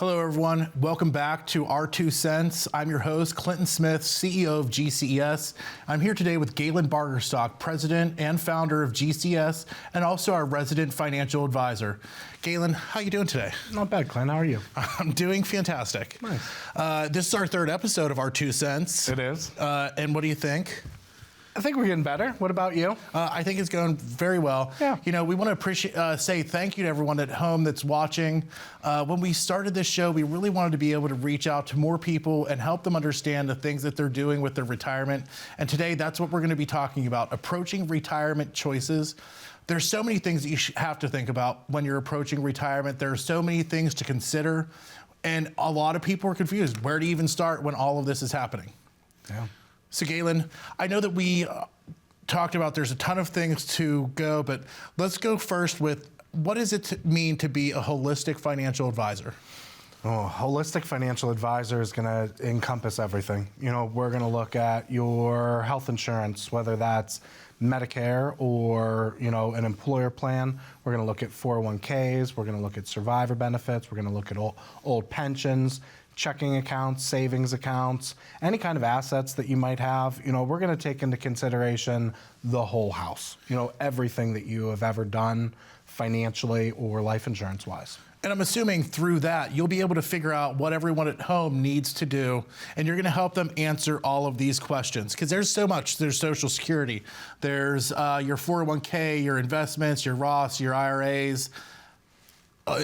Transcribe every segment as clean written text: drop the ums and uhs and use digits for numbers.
Hello, everyone. Welcome back to Our Two Cents. I'm your host, Clinton Smith, CEO of GCES. I'm here today with Galen Bargerstock, President and founder of GCS, and also our resident financial advisor. Galen, how you doing today? Not bad, Clint. How are you? I'm doing fantastic. Nice. This is our third episode of Our Two Cents. It is. And what do you think? I think we're getting better. What about you? I think it's going very well. Yeah. You know, we want to say thank you to everyone at home that's watching. When we started this show, we really wanted to be able to reach out to more people and help them understand the things that they're doing with their retirement. And today, that's what we're going to be talking about, approaching retirement choices. There's so many things that you have to think about when you're approaching retirement. There are so many things to consider. And a lot of people are confused. Where to even start when all of this is happening? Yeah. So Galen, I know that we talked about there's a ton of things to go, but let's go first with what does it mean to be a holistic financial advisor? Oh, holistic financial advisor is going to encompass everything. You know, we're going to look at your health insurance, whether that's Medicare or, you know, an employer plan. We're going to look at 401ks. We're going to look at survivor benefits. We're going to look at old pensions, checking accounts, savings accounts, any kind of assets that you might have. You know, we're going to take into consideration the whole house, you know, everything that you have ever done financially or life insurance wise. And I'm assuming through that, you'll be able to figure out what everyone at home needs to do, and you're going to help them answer all of these questions. Because there's so much. There's Social Security. There's your 401k, your investments, your Roths, your IRAs.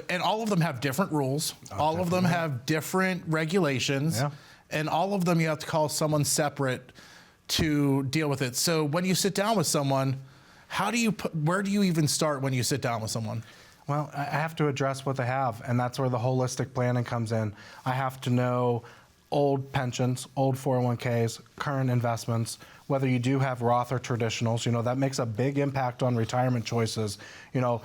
And all of them have different rules. All of them have different regulations. Yeah. And all of them you have to call someone separate to deal with it. So when you sit down with someone, where do you even start when you sit down with someone? Well, I have to address what they have, and that's where the holistic planning comes in. I have to know old pensions, old 401ks, current investments, whether you do have Roth or traditionals. You know, that makes a big impact on retirement choices. You know,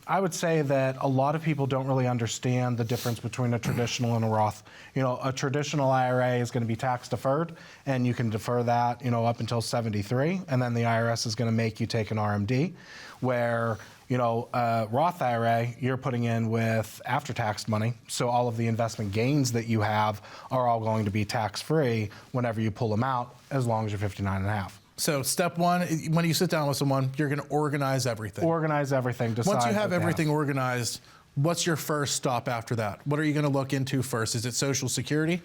I would say that a lot of people don't really understand the difference between a traditional and a Roth. You know, a traditional IRA is going to be tax deferred, and you can defer that, you know, up until 73, and then the IRS is going to make you take an RMD, where you know, Roth IRA, you're putting in with after-tax money, so all of the investment gains that you have are all going to be tax-free whenever you pull them out, as long as you're 59 and a half. So step one, when you sit down with someone, you're going to organize everything. Organize everything. Decide Once you have everything organized, what's your first stop after that? What are you going to look into first? Is it Social Security?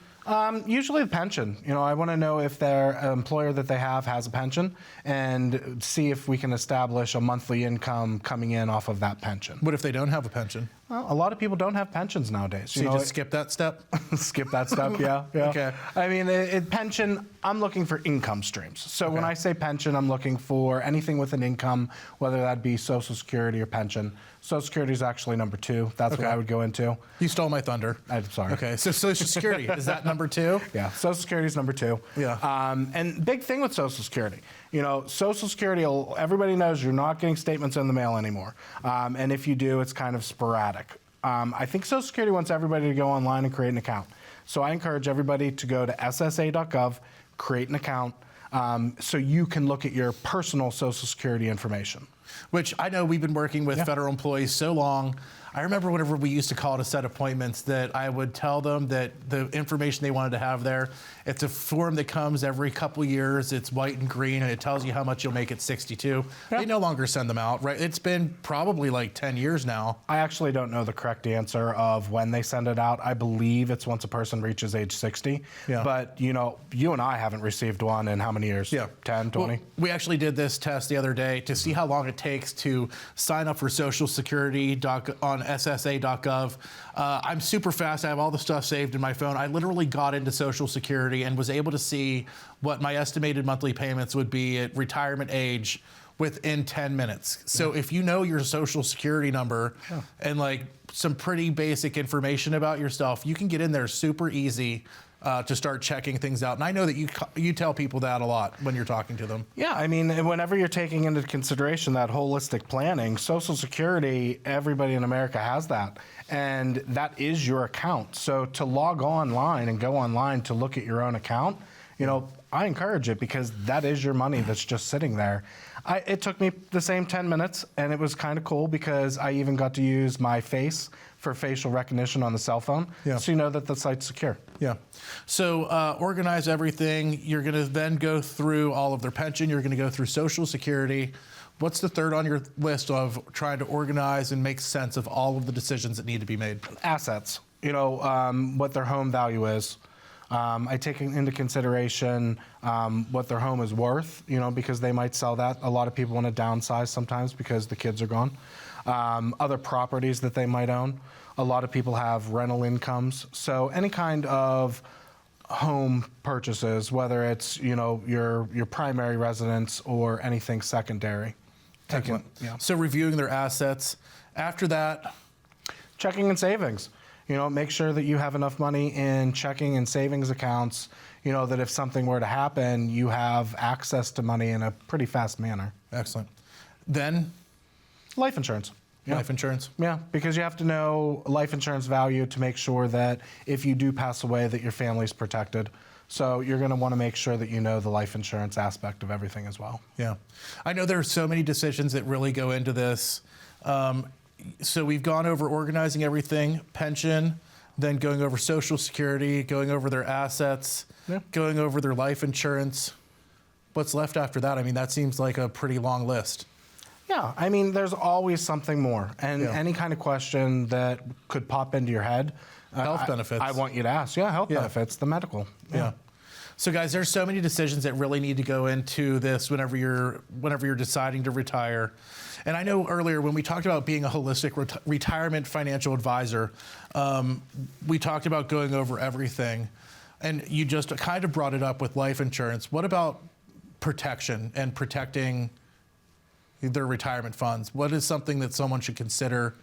Usually the pension. You know, I want to know if their employer that they have has a pension and see if we can establish a monthly income coming in off of that pension. What if they don't have a pension? Well, a lot of people don't have pensions nowadays. So you just skip that step? Skip that step, yeah. Okay. I mean, pension, I'm looking for income streams. So when I say pension, I'm looking for anything with an income, whether that be Social Security or pension. Social Security is actually number 2. That's what I would go into. You stole my thunder. I'm sorry. Okay, so Social Security, is that number 2? Yeah, Social Security is number 2. Yeah. And big thing with Social Security, you know, Social Security, everybody knows you're not getting statements in the mail anymore. And if you do, it's kind of sporadic. I think Social Security wants everybody to go online and create an account. So I encourage everybody to go to ssa.gov, create an account, so you can look at your personal Social Security information. Which I know we've been working with federal employees so long. I remember whenever we used to call to set appointments that I would tell them that the information they wanted to have there, it's a form that comes every couple years. It's white and green, and it tells you how much you'll make at 62. Yeah. They no longer send them out, right? It's been probably like 10 years now. I actually don't know the correct answer of when they send it out. I believe it's once a person reaches age 60. Yeah. But, you know, you and I haven't received one in how many years? Yeah. 10, 20? Well, we actually did this test the other day to see how long it takes to sign up for Social Security on ssa.gov. I'm super fast. I have all the stuff saved in my phone. I literally got into Social Security and was able to see what my estimated monthly payments would be at retirement age within 10 minutes. So if you know your Social Security number and like some pretty basic information about yourself, you can get in there super easy to start checking things out. And I know that you tell people that a lot when you're talking to them. Yeah, I mean, whenever you're taking into consideration that holistic planning, Social Security, everybody in America has that. And that is your account. So to log online and go online to look at your own account, I encourage it because that is your money that's just sitting there. It took me the same 10 minutes, and it was kind of cool because I even got to use my face for facial recognition on the cell phone, so you know that the site's secure. Yeah. So organize everything. You're going to then go through all of their pension. You're going to go through Social Security. What's the third on your list of trying to organize and make sense of all of the decisions that need to be made? Assets, what their home value is. I take into consideration what their home is worth, because they might sell that. A lot of people want to downsize sometimes because the kids are gone. Other properties that they might own. A lot of people have rental incomes. So any kind of home purchases, whether it's, your primary residence or anything secondary. Excellent. So reviewing their assets. After that, checking and savings. Make sure that you have enough money in checking and savings accounts, that if something were to happen, you have access to money in a pretty fast manner. Excellent. Then? Life insurance. Life insurance? Yeah, because you have to know life insurance value to make sure that if you do pass away that your family's protected. So you're going to want to make sure that you know the life insurance aspect of everything as well. Yeah. I know there are so many decisions that really go into this. So we've gone over organizing everything, pension, then going over Social Security, going over their assets, going over their life insurance. What's left after that? I mean, that seems like a pretty long list. Yeah, I mean, there's always something more. And any kind of question that could pop into your head. Health benefits. I want you to ask. Yeah, health benefits, the medical. Yeah. So guys, there's so many decisions that really need to go into this whenever you're deciding to retire. And I know earlier when we talked about being a holistic retirement financial advisor, we talked about going over everything. And you just kind of brought it up with life insurance. What about protection and protecting their retirement funds? What is something that someone should consider,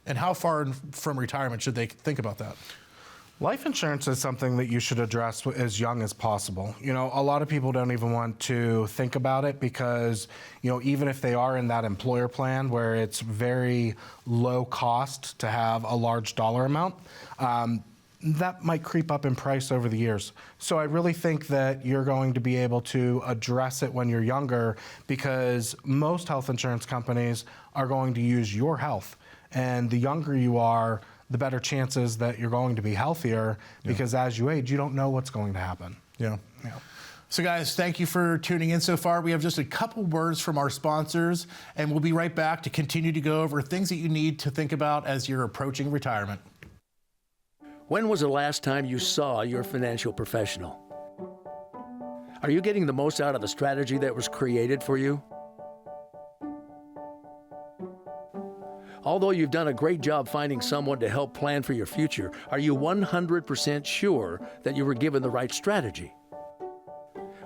and how far from retirement should they think about that? Life insurance is something that you should address as young as possible. A lot of people don't even want to think about it because, even if they are in that employer plan where it's very low cost to have a large dollar amount, that might creep up in price over the years. So I really think that you're going to be able to address it when you're younger because most health insurance companies are going to use your health. And the younger you are, the better chances that you're going to be healthier because as you age, you don't know what's going to happen. Yeah. So guys, thank you for tuning in so far. We have just a couple words from our sponsors, and we'll be right back to continue to go over things that you need to think about as you're approaching retirement. When was the last time you saw your financial professional? Are you getting the most out of the strategy that was created for you? Although you've done a great job finding someone to help plan for your future, are you 100% sure that you were given the right strategy?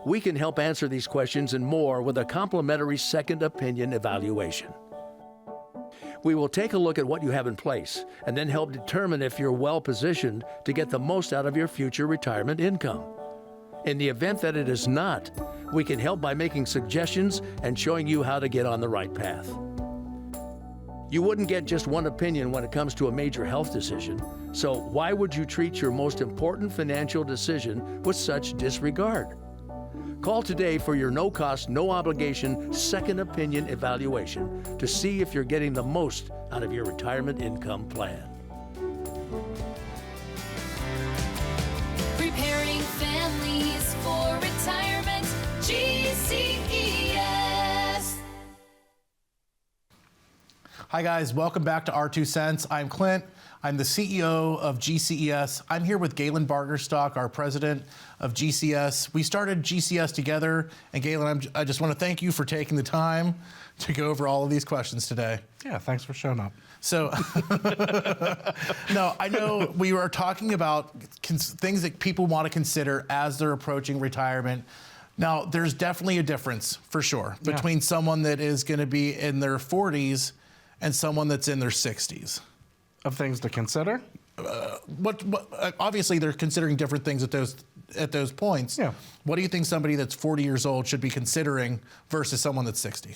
We can help answer these questions and more with a complimentary second opinion evaluation. We will take a look at what you have in place and then help determine if you're well positioned to get the most out of your future retirement income. In the event that it is not, we can help by making suggestions and showing you how to get on the right path. You wouldn't get just one opinion when it comes to a major health decision, so why would you treat your most important financial decision with such disregard? Call today for your no-cost, no-obligation second opinion evaluation to see if you're getting the most out of your retirement income plan. Preparing families for retirement, GCES. Hi guys, welcome back to Our Two Cents. I'm Clint. I'm the CEO of GCES. I'm here with Galen Bargerstock, our president of GCS. We started GCS together, and Galen, I just want to thank you for taking the time to go over all of these questions today. Yeah, thanks for showing up. So, no, I know we were talking about things that people want to consider as they're approaching retirement. Now, there's definitely a difference, for sure, between someone that is going to be in their 40s and someone that's in their 60s. Of things to consider? Obviously, they're considering different things at those points. Yeah. What do you think somebody that's 40 years old should be considering versus someone that's 60?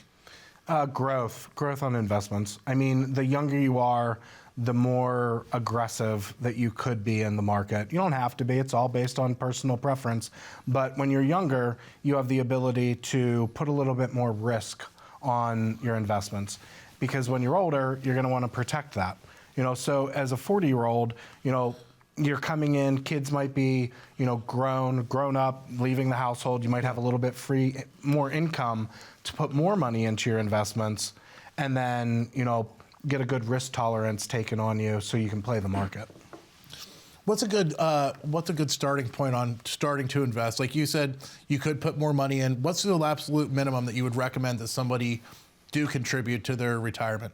Growth on investments. I mean, the younger you are, the more aggressive that you could be in the market. You don't have to be, it's all based on personal preference. But when you're younger, you have the ability to put a little bit more risk on your investments. Because when you're older, you're going to want to protect that. So as a 40-year-old, you're coming in, kids might be, grown up, leaving the household. You might have a little bit more income to put more money into your investments, and then, get a good risk tolerance taken on you so you can play the market. What's a good starting point on starting to invest? Like you said, you could put more money in. What's the absolute minimum that you would recommend that somebody do contribute to their retirement?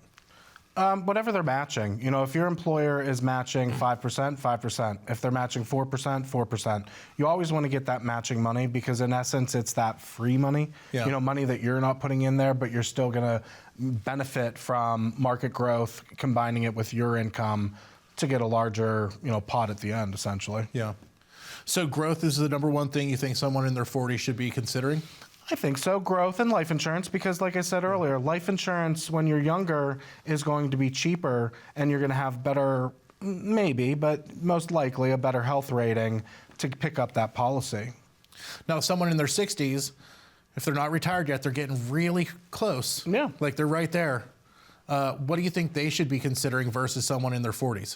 Whatever they're matching. If your employer is matching 5%, 5%. If they're matching 4%, 4%. You always want to get that matching money because in essence, it's that free money. Yeah. Money that you're not putting in there, but you're still going to benefit from market growth, combining it with your income to get a larger, pot at the end, essentially. Yeah. So growth is the number one thing you think someone in their 40s should be considering? I think so. Growth and life insurance, because like I said earlier, life insurance when you're younger is going to be cheaper and you're going to have better, maybe, but most likely a better health rating to pick up that policy. Now, someone in their 60s, if they're not retired yet, they're getting really close. Yeah. Like they're right there. What do you think they should be considering versus someone in their 40s?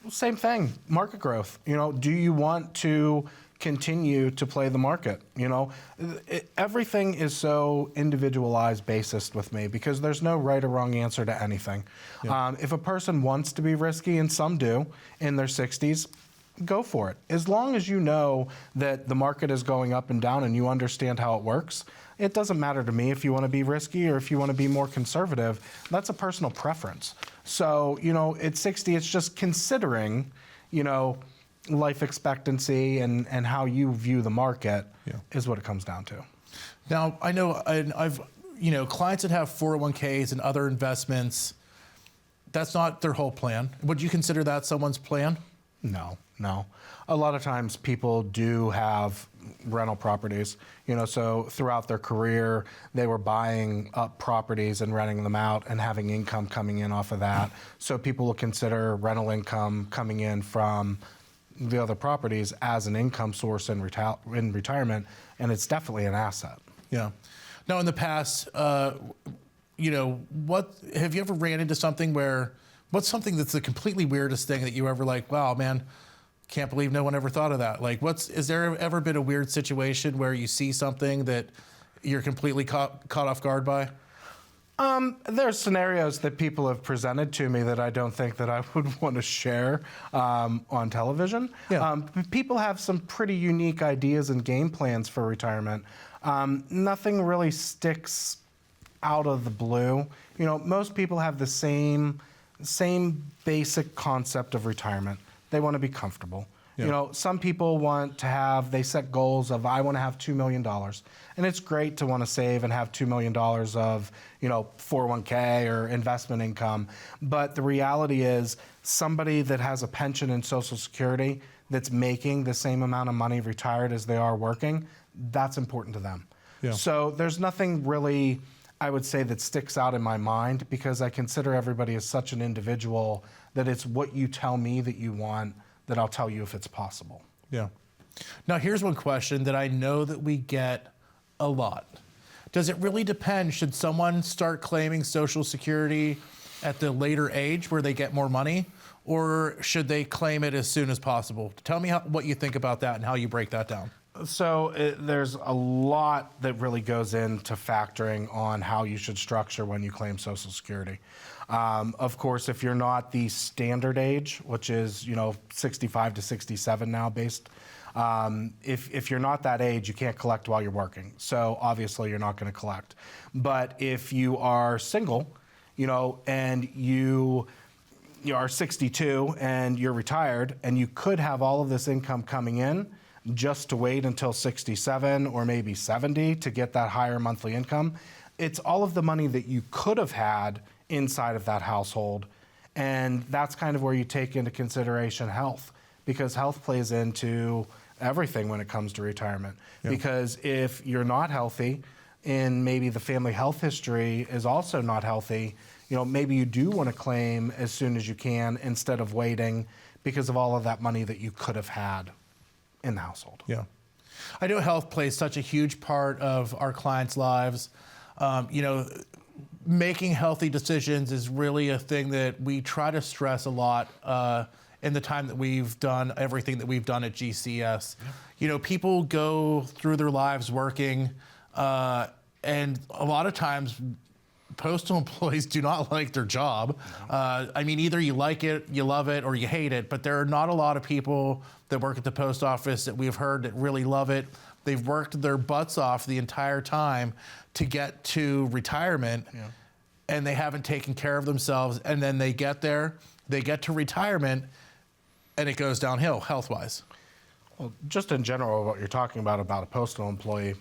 Same thing, market growth. Do you want to continue to play the market? Everything is so individualized basis with me because there's no right or wrong answer to anything. Yeah. If a person wants to be risky, and some do, in their 60s, go for it. As long as you know that the market is going up and down and you understand how it works, it doesn't matter to me if you want to be risky or if you want to be more conservative. That's a personal preference. So, at 60, it's just considering, life expectancy and how you view the market is what it comes down to. Now, I know I've, clients that have 401ks and other investments, that's not their whole plan. Would you consider that someone's plan? No. A lot of times people do have rental properties, so throughout their career, they were buying up properties and renting them out and having income coming in off of that. So people will consider rental income coming in from the other properties as an income source in retirement, and it's definitely an asset. Yeah. Now, in the past, what have you ever ran into something what's something that's the completely weirdest thing that you ever wow, man, can't believe no one ever thought of that? Is there ever been a weird situation where you see something that you're completely caught off guard by? There's scenarios that people have presented to me that I don't think that I would want to share on television. Yeah. People have some pretty unique ideas and game plans for retirement. Nothing really sticks out of the blue. Most people have the same basic concept of retirement. They want to be comfortable. Yeah. Some people they set goals of, I want to have $2 million. And it's great to want to save and have $2 million of, 401k or investment income. But the reality is somebody that has a pension and Social Security that's making the same amount of money retired as they are working, that's important to them. Yeah. So there's nothing really, I would say, that sticks out in my mind because I consider everybody as such an individual that it's what you tell me that you want that I'll tell you if it's possible. Yeah. Now, here's one question that I know that we get a lot. Does it really depend? Should someone start claiming Social Security at the later age where they get more money, or should they claim it as soon as possible? Tell me what you think about that and how you break that down. So there's a lot that really goes into factoring on how you should structure when you claim Social Security. Of course, if you're not the standard age, which is 65 to 67 now based, if you're not that age, you can't collect while you're working. So obviously you're not going to collect. But if you are single, and you are 62 and you're retired, and you could have all of this income coming in just to wait until 67 or maybe 70 to get that higher monthly income, it's all of the money that you could have had inside of that household. And that's kind of where you take into consideration health, because health plays into everything when it comes to retirement. Yeah. Because if you're not healthy and maybe the family health history is also not healthy, maybe you do want to claim as soon as you can instead of waiting because of all of that money that you could have had in the household. Yeah. I know health plays such a huge part of our clients' lives. Making healthy decisions is really a thing that we try to stress a lot in the time that we've done everything that we've done at GCS. Yeah. People go through their lives working, and a lot of times postal employees do not like their job. Either you like it, you love it, or you hate it, but there are not a lot of people that work at the post office that we've heard that really love it. They've worked their butts off the entire time to get to retirement, and they haven't taken care of themselves. And then they get there, they get to retirement, and it goes downhill health-wise. Well, just in general, what you're talking about a postal employee,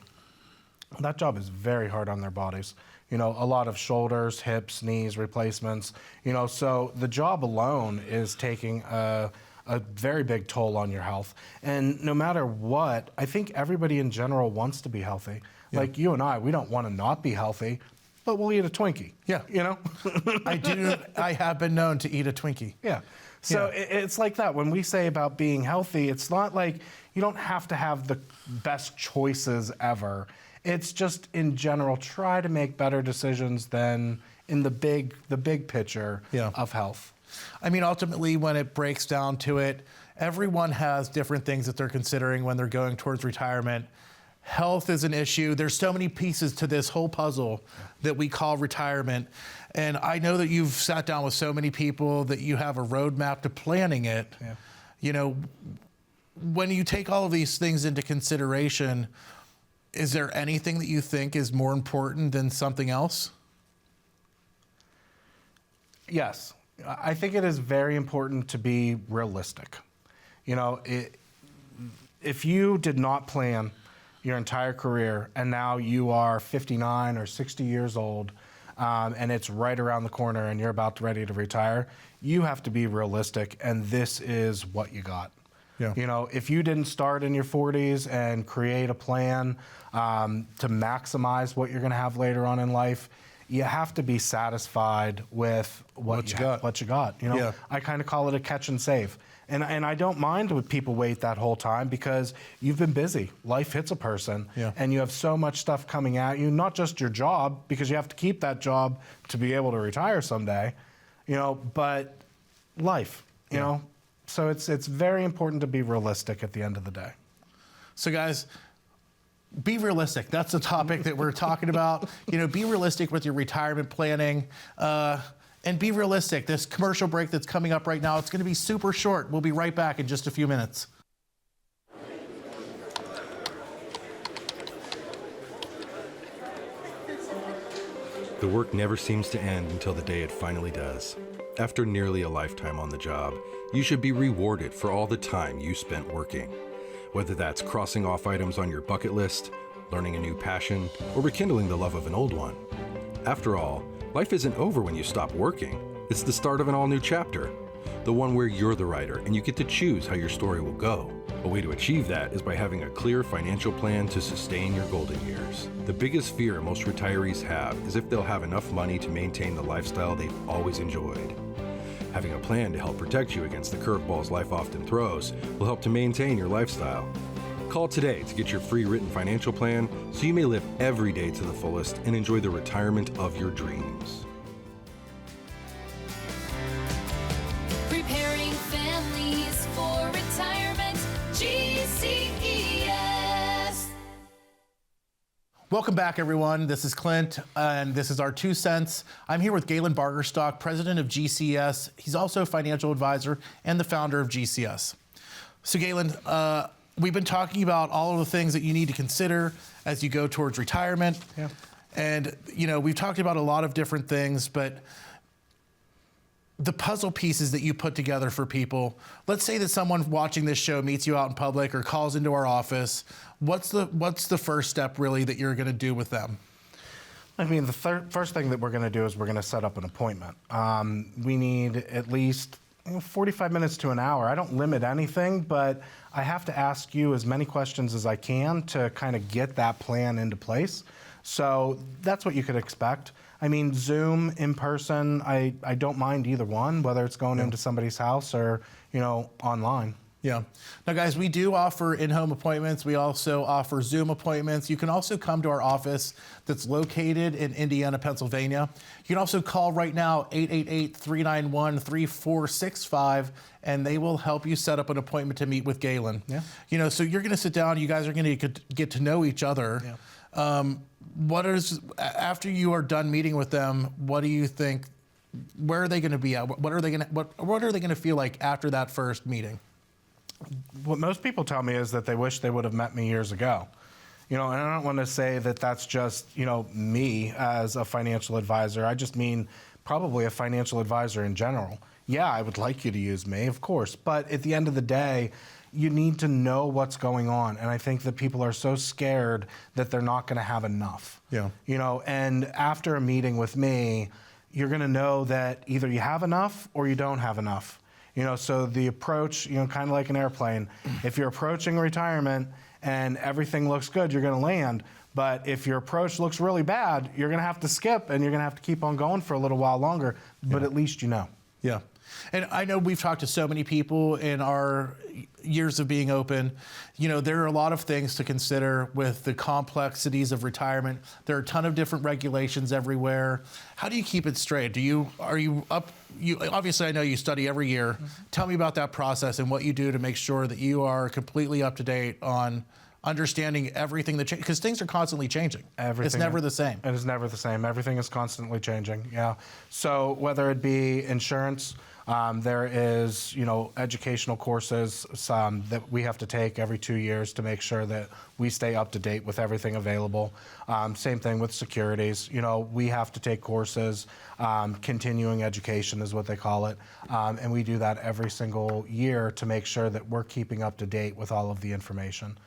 that job is very hard on their bodies. A lot of shoulders, hips, knees replacements. So the job alone is taking a very big toll on your health. And no matter what, I think everybody in general wants to be healthy. Yeah. Like you and I, we don't want to not be healthy, but we'll eat a Twinkie. Yeah. I do. I have been known to eat a Twinkie. Yeah. So it's like that. When we say about being healthy, it's not like you don't have to have the best choices ever. It's just in general, try to make better decisions than in the big picture of health. Ultimately, when it breaks down to it, everyone has different things that they're considering when they're going towards retirement. Health is an issue. There's so many pieces to this whole puzzle that we call retirement. And I know that you've sat down with so many people that you have a roadmap to planning it. Yeah. When you take all of these things into consideration, is there anything that you think is more important than something else? Yes. I think it is very important to be realistic. If you did not plan your entire career and now you are 59 or 60 years old and it's right around the corner and you're ready to retire, you have to be realistic, and this is what you got. Yeah. If you didn't start in your 40s and create a plan to maximize what you're going to have later on in life, you have to be satisfied with what you got. Yeah. I kind of call it a catch and save. And I don't mind when people wait that whole time because you've been busy. Life hits a person, and you have so much stuff coming at you, not just your job, because you have to keep that job to be able to retire someday, but life, you know. So it's very important to be realistic at the end of the day. So guys, be realistic. That's the topic that we're talking about. Be realistic with your retirement planning. And be realistic. This commercial break that's coming up right now, it's going to be super short. We'll be right back in just a few minutes. The work never seems to end until the day it finally does. After nearly a lifetime on the job, you should be rewarded for all the time you spent working. Whether that's crossing off items on your bucket list, learning a new passion, or rekindling the love of an old one. After all, life isn't over when you stop working. It's the start of an all-new chapter, the one where you're the writer and you get to choose how your story will go. A way to achieve that is by having a clear financial plan to sustain your golden years. The biggest fear most retirees have is if they'll have enough money to maintain the lifestyle they've always enjoyed. Having a plan to help protect you against the curveballs life often throws will help to maintain your lifestyle. Call today to get your free written financial plan so you may live every day to the fullest and enjoy the retirement of your dreams. Preparing families for retirement. GCES. Welcome back, everyone. This is Clint, and this is our 2 cents. I'm here with Galen Bargerstock, president of GCS. He's also a financial advisor and the founder of GCS. So, Galen, we've been talking about all of the things that you need to consider as you go towards retirement. Yeah. And, we've talked about a lot of different things, but the puzzle pieces that you put together for people, let's say that someone watching this show meets you out in public or calls into our office. What's the first step really that you're going to do with them? The first thing that we're going to do is we're going to set up an appointment. We need at least 45 minutes to an hour. I don't limit anything, but I have to ask you as many questions as I can to kind of get that plan into place. So that's what you could expect. I mean, Zoom, in person, I don't mind either one, whether it's going into somebody's house or, online. Yeah. Now, guys, we do offer in-home appointments. We also offer Zoom appointments. You can also come to our office that's located in Indiana, Pennsylvania. You can also call right now, 888-391-3465, and they will help you set up an appointment to meet with Galen. Yeah. So you're going to sit down. You guys are going to get to know each other. Yeah. After you are done meeting with them, what do you think? Where are they going to be at? What are they going to feel like after that first meeting? What most people tell me is that they wish they would have met me years ago. And I don't want to say that that's just, me as a financial advisor. I just mean probably a financial advisor in general. Yeah, I would like you to use me, of course. But at the end of the day, you need to know what's going on. And I think that people are so scared that they're not going to have enough. Yeah. And after a meeting with me, you're going to know that either you have enough or you don't have enough. So the approach, kind of like an airplane, if you're approaching retirement and everything looks good, you're going to land. But if your approach looks really bad, you're going to have to skip and you're going to have to keep on going for a little while longer, but at least you know. Yeah. And I know we've talked to so many people in our years of being open. There are a lot of things to consider with the complexities of retirement. There are a ton of different regulations everywhere. How do you keep it straight? Obviously, I know you study every year. Mm-hmm. Tell me about that process and what you do to make sure that you are completely up to date on understanding everything that changes, because things are constantly changing. It's never the same. It is never the same. Everything is constantly changing. Yeah. So whether it be insurance, there is, educational courses that we have to take every 2 years to make sure that we stay up to date with everything available. Same thing with securities. We have to take courses. Continuing education is what they call it. And we do that every single year to make sure that we're keeping up to date with all of the information.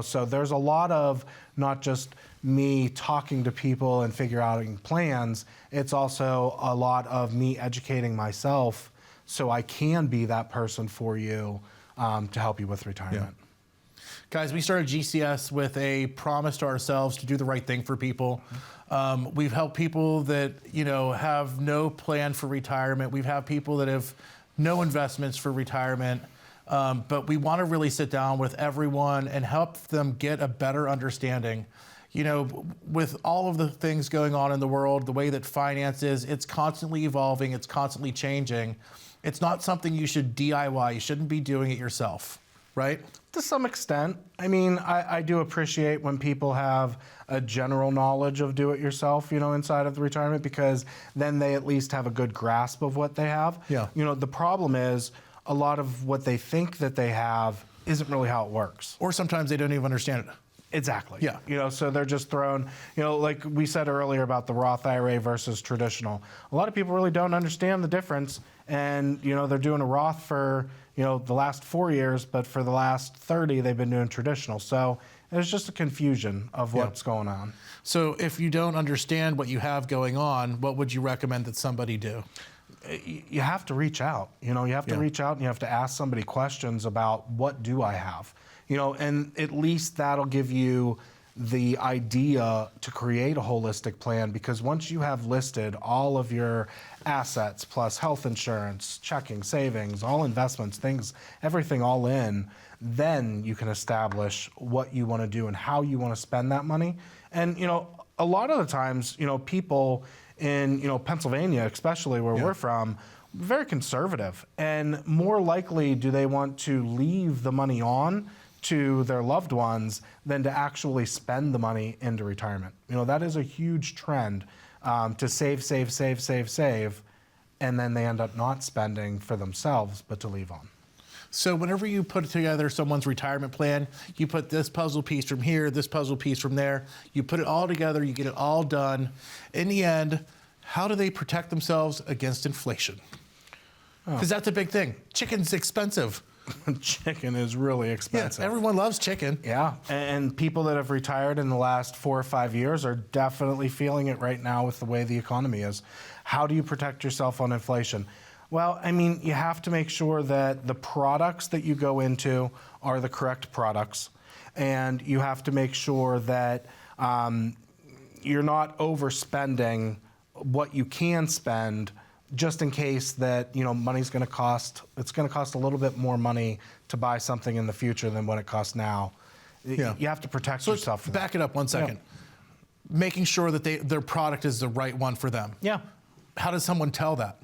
So there's a lot of not just me talking to people and figure out plans. It's also a lot of me educating myself so I can be that person for you to help you with retirement. Yeah. Guys, we started GCS with a promise to ourselves to do the right thing for people. We've helped people that, have no plan for retirement. We've had people that have no investments for retirement. But we want to really sit down with everyone and help them get a better understanding. With all of the things going on in the world, the way that finance is, it's constantly evolving, it's constantly changing. It's not something you should DIY. You shouldn't be doing it yourself, right? To some extent. I mean, I do appreciate when people have a general knowledge of do-it-yourself, inside of the retirement, because then they at least have a good grasp of what they have. Yeah. The problem is a lot of what they think that they have isn't really how it works. Or sometimes they don't even understand it. Exactly. Yeah. So they're just thrown, like we said earlier about the Roth IRA versus traditional. A lot of people really don't understand the difference. And, they're doing a Roth for, the last 4 years, but for the last 30, they've been doing traditional. So there's just a confusion of what's going on. So if you don't understand what you have going on, what would you recommend that somebody do? You have to reach out. You have to reach out and you have to ask somebody questions about what do I have? And at least that'll give you the idea to create a holistic plan, because once you have listed all of your assets plus health insurance, checking, savings, all investments, things, everything all in, then you can establish what you want to do and how you want to spend that money. And, a lot of the times, people in, Pennsylvania, especially where we're from, very conservative, and more likely do they want to leave the money on to their loved ones than to actually spend the money into retirement. That is a huge trend, to save, and then they end up not spending for themselves, but to leave on. So whenever you put together someone's retirement plan, you put this puzzle piece from here, this puzzle piece from there, you put it all together, you get it all done. In the end, how do they protect themselves against inflation? Because that's a big thing. Chicken's expensive. Chicken is really expensive. Yeah, everyone loves chicken. Yeah, and people that have retired in the last 4 or 5 years are definitely feeling it right now with the way the economy is. How do you protect yourself on inflation? Well, I mean, you have to make sure that the products that you go into are the correct products, and you have to make sure that you're not overspending what you can spend just in case that, money's going to cost, it's going to cost a little bit more money to buy something in the future than what it costs now. Yeah. You have to protect So yourself from that. back it up 1 second. Making sure that their product is the right one for them. Yeah. How does someone tell that?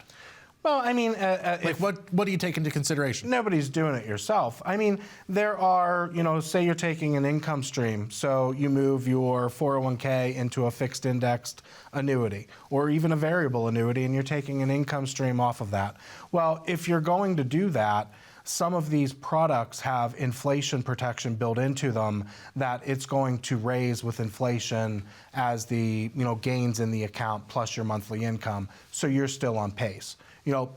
Well, I mean, Like, what do you take into consideration? nobody's doing it yourself. I mean, there are, say you're taking an income stream, so you move your 401k into a fixed indexed annuity or even a variable annuity, and you're taking an income stream off of that. Well, if you're going to do that, some of these products have inflation protection built into them that it's going to raise with inflation as the gains in the account plus your monthly income, so you're still on pace.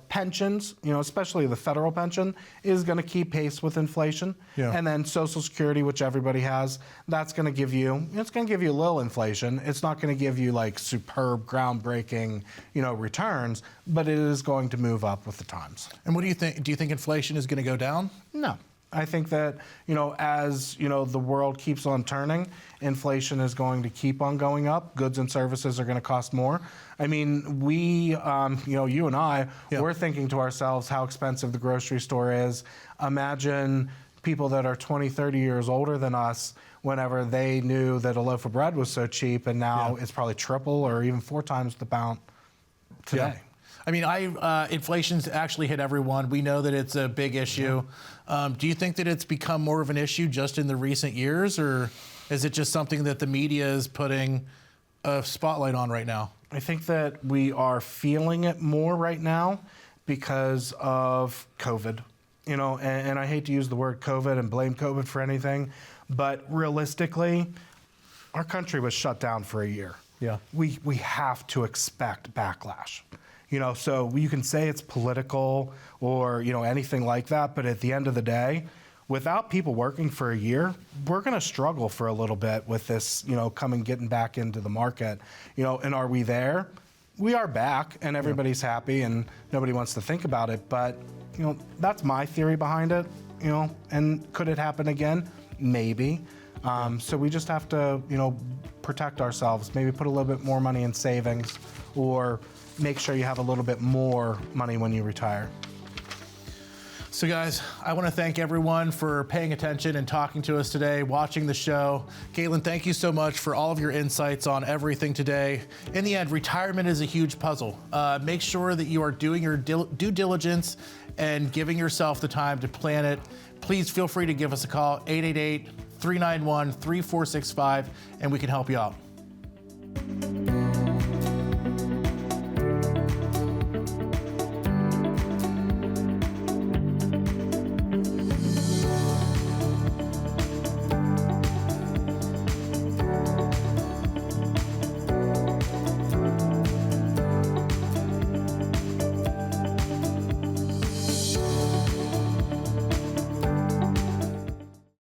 Pensions, especially the federal pension, is going to keep pace with inflation. Yeah. And then Social Security, which everybody has, that's going to give you, it's going to give you a little inflation. It's not going to give you like superb, groundbreaking, returns, but it is going to move up with the times. And what do you think? Do you think inflation is going to go down? No. I think that, as, the world keeps on turning, inflation is going to keep on going up. Goods and services are going to cost more. I mean, we, you and I, we're thinking to ourselves how expensive the grocery store is. Imagine people that are 20, 30 years older than us whenever they knew that a loaf of bread was so cheap, and now it's probably triple or even 4 times the amount today. Yeah. I mean, inflation's actually hit everyone. We know that it's a big issue. Do you think that it's become more of an issue just in the recent years, or is it just something that the media is putting a spotlight on right now? I think that we are feeling it more right now because of COVID. And I hate to use the word COVID and blame COVID for anything, but realistically, our country was shut down for a year. Yeah. We have to expect backlash. So you can say it's political or, anything like that, but at the end of the day, without people working for a year, we're going to struggle for a little bit with this, getting back into the market. And are we there? We are back, and everybody's happy, and nobody wants to think about it. But, that's my theory behind it, and could it happen again? Maybe. So we just have to, protect ourselves, maybe put a little bit more money in savings, or make sure you have a little bit more money when you retire. So guys, I want to thank everyone for paying attention and talking to us today, watching the show. Caitlin, thank you so much for all of your insights on everything today. In the end, retirement is a huge puzzle. Make sure that you are doing your due diligence and giving yourself the time to plan it. Please feel free to give us a call, 888-391-3465, and we can help you out.